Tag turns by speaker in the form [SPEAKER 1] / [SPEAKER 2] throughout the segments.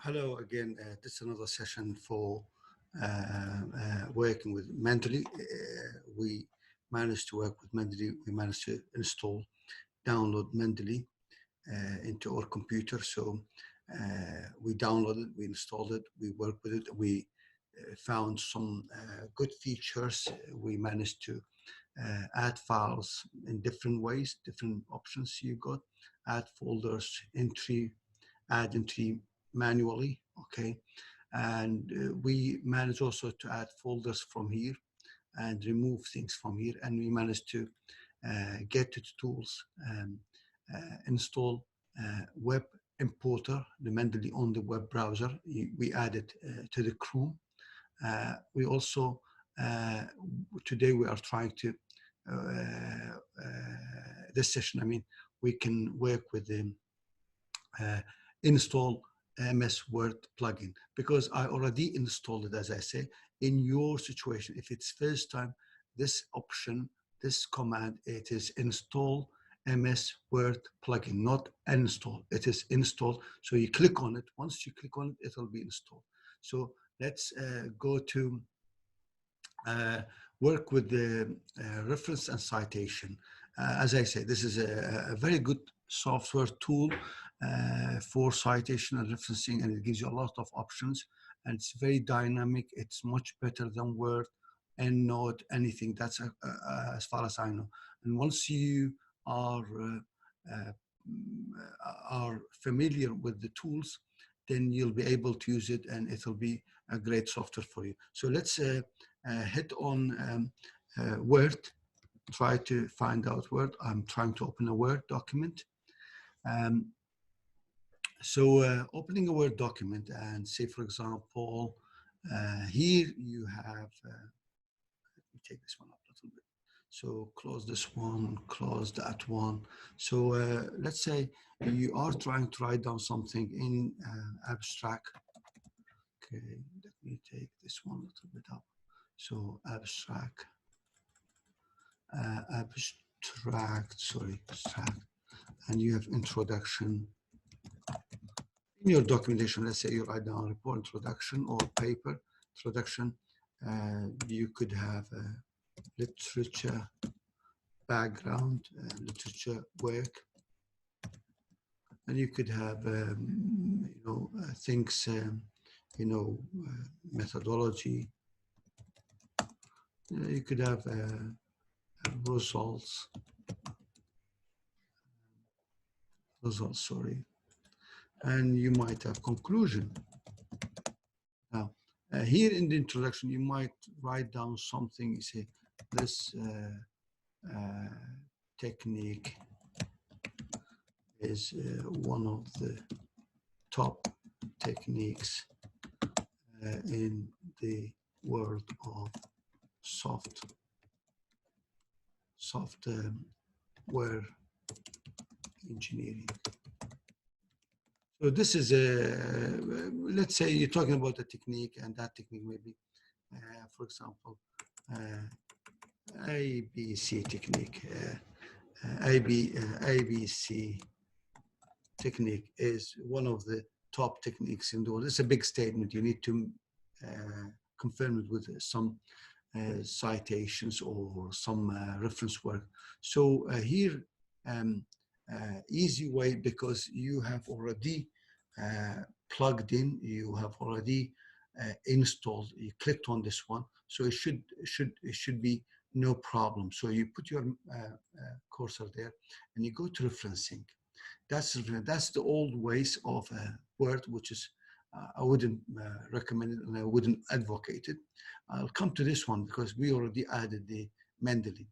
[SPEAKER 1] Hello again. This is another session for working with Mendeley. We managed to work with Mendeley. We managed to download Mendeley into our computer. So we downloaded, we installed it, we worked with it. We found some good features. We managed to add files in different ways, different options you got, add folders, add entry manually, okay? And we managed also to add folders from here and remove things from here. And we managed to get to the tools, install web importer, the Mendeley on the web browser. We added to the Chrome. We also, today we are trying to, this session, I mean, we can work with the install MS Word plugin, because I already installed it, as I say. In your situation, if it's first time, this option, this command, it is install MS Word plugin, not install. It is install. So you click on it. Once you click on it, it will be installed. So let's go to work with the reference and citation. As I say, this is a very good software tool for citation and referencing, and it gives you a lot of options, and it's very dynamic. It's much better than Word, EndNote, anything. That's as far as I know. And once you are familiar with the tools, then you'll be able to use it, and it'll be a great software for you. So let's hit on Word, try to find out Word. I'm trying to open a Word document. So opening a Word document, and say, for example, here you have, let me take this one up a little bit. So close this one, close that one. So let's say you are trying to write down something in abstract. Okay, let me take this one a little bit up. So abstract, and you have introduction. In your documentation, let's say you write down report introduction or paper introduction, you could have literature background, literature work, and you could have things, methodology. You could have results, sorry, and you might have conclusion. Now, here in the introduction, you might write down something. You say, this technique is one of the top techniques in the world of software engineering. So this is let's say you're talking about a technique, and that technique may be, for example, ABC technique. ABC technique is one of the top techniques in the world. It's a big statement. You need to confirm it with some citations or some reference work. So here, easy way, because you have already plugged in, you have already installed, you clicked on this one, so it should be no problem. So you put your cursor there, and you go to referencing. That's the old ways of Word, which is I wouldn't recommend it, and I wouldn't advocate it. I'll come to this one because we already added the Mendeley.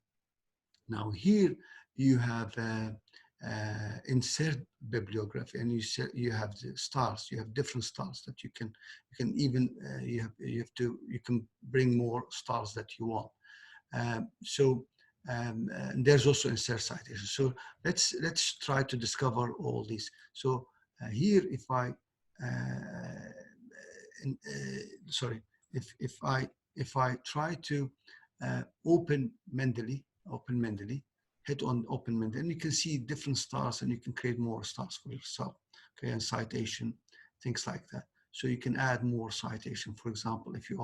[SPEAKER 1] Now here you have insert bibliography, and you have the stars. You have different stars that you can even you can bring more stars that you want. And there's also insert citation. So let's try to discover all these. So here, if I if I try to open Mendeley, hit on open Mendeley, and you can see different stars, and you can create more stars for yourself. Okay, and citation, things like that. So you can add more citation. For example, if you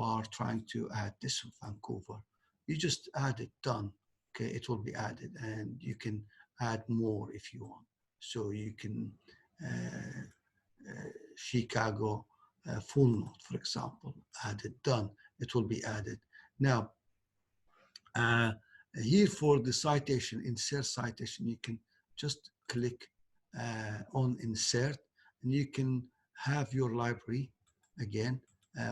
[SPEAKER 1] are trying to add this Vancouver, you just add it, done. Okay, it will be added, and you can add more if you want. So you can Chicago full note, for example, added, done. It will be added. Now, here for the citation, insert citation, you can just click on insert, and you can have your library again,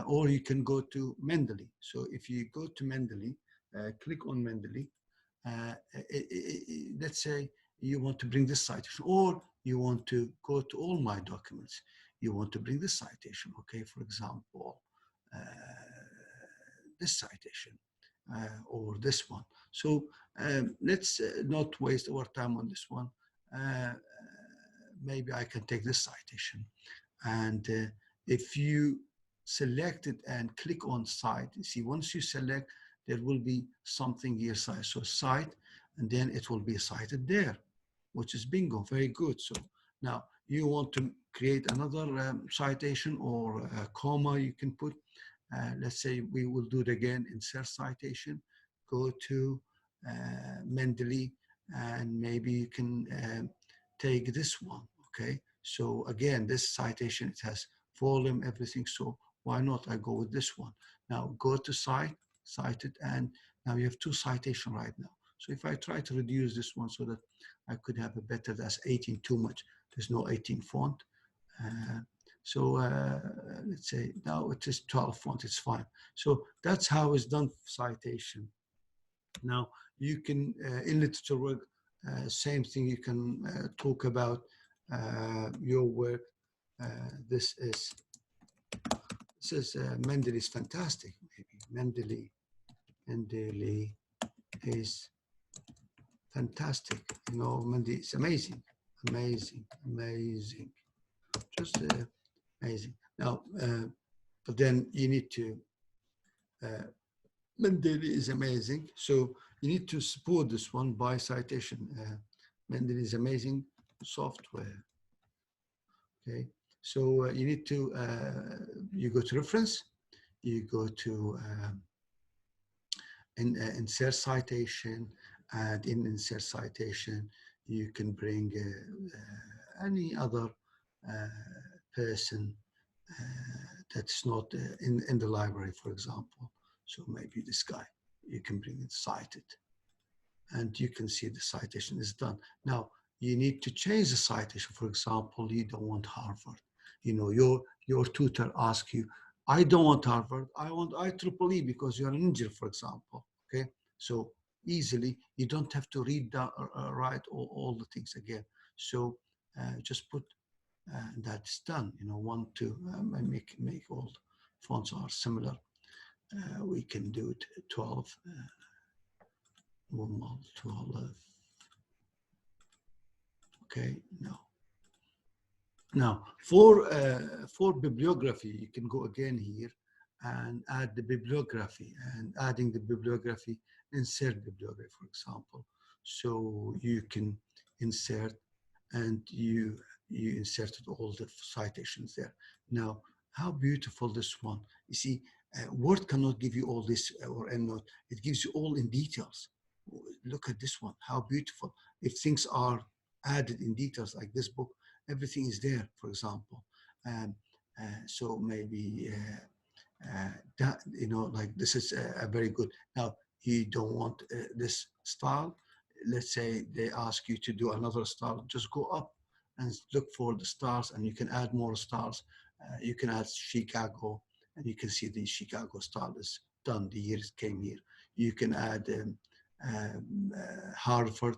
[SPEAKER 1] or you can go to Mendeley. So if you go to Mendeley, click on Mendeley, let's say you want to bring this citation, or you want to go to all my documents. You want to bring this citation, okay? For example, this citation or this one. So let's not waste our time on this one. Maybe I can take this citation. And if you select it and click on cite, you see, once you select, there will be something here, so cite, and then it will be cited there, which is bingo, very good. So now you want to create another citation or a comma you can put. Let's say we will do it again, insert citation, go to Mendeley, and maybe you can take this one, okay? So again, this citation, it has volume, everything, so why not? I go with this one. Now go to cite, cited, and now you have two citations right now. So if I try to reduce this one so that I could have a better, that's 18 too much. There's no 18 font. So let's say now it is 12 font, it's fine. So that's how it's done citation. Now you can, in literature work, same thing, you can talk about your work. This is Mendeley is fantastic, maybe. Mendeley is fantastic. You know, Mendeley is amazing, amazing, amazing. Just amazing. Now, but then you need to, Mendeley is amazing. So you need to support this one by citation. Mendeley is amazing software. Okay. So you need to, you go to reference, you go to insert citation, and in insert citation, you can bring any other person that's not in the library, for example. So maybe this guy, you can bring it cited, and you can see the citation is done. Now, you need to change the citation. For example, you don't want Harvard. You know, your tutor asks you, I don't want Harvard, I want IEEE because you're an engineer, for example, okay? So easily, you don't have to read down, write all the things again. So just put that's done, you know, 1, 2, make all the fonts are similar. We can do it 12, 12. Okay, no. Now for bibliography, you can go again here and add the bibliography, and adding the bibliography, insert bibliography, for example. So you can insert, and you inserted all the citations there. Now, how beautiful this one. You see, Word cannot give you all this, or EndNote. It gives you all in details. Look at this one, how beautiful. If things are added in details like this book, everything is there, for example. So maybe that, you know, like this is a very good. Now, you don't want this style. Let's say they ask you to do another style, just go up and look for the stars, and you can add more stars. You can add Chicago, and you can see the Chicago style is done. The year it came here. You can add Harvard.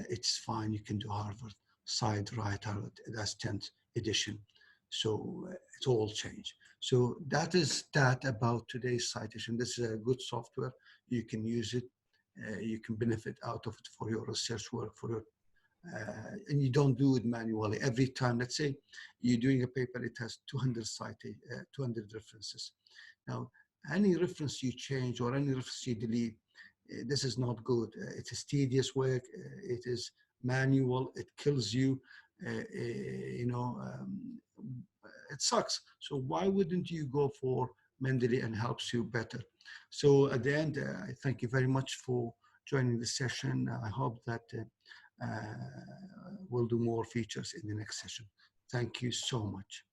[SPEAKER 1] It's fine. You can do Harvard. Side right Harvard. That's 10th edition. So it's all changed. So that is that about today's citation. This is a good software. You can use it. You can benefit out of it for your research work, for your and you don't do it manually every time. Let's say you're doing a paper, it has 200 references. Now, any reference you change or any reference you delete, this is not good. It is tedious work. It is manual. It kills you. you know, it sucks. So why wouldn't you go for Mendeley and helps you better? So at the end, I thank you very much for joining the session. I hope that we'll do more features in the next session. Thank you so much.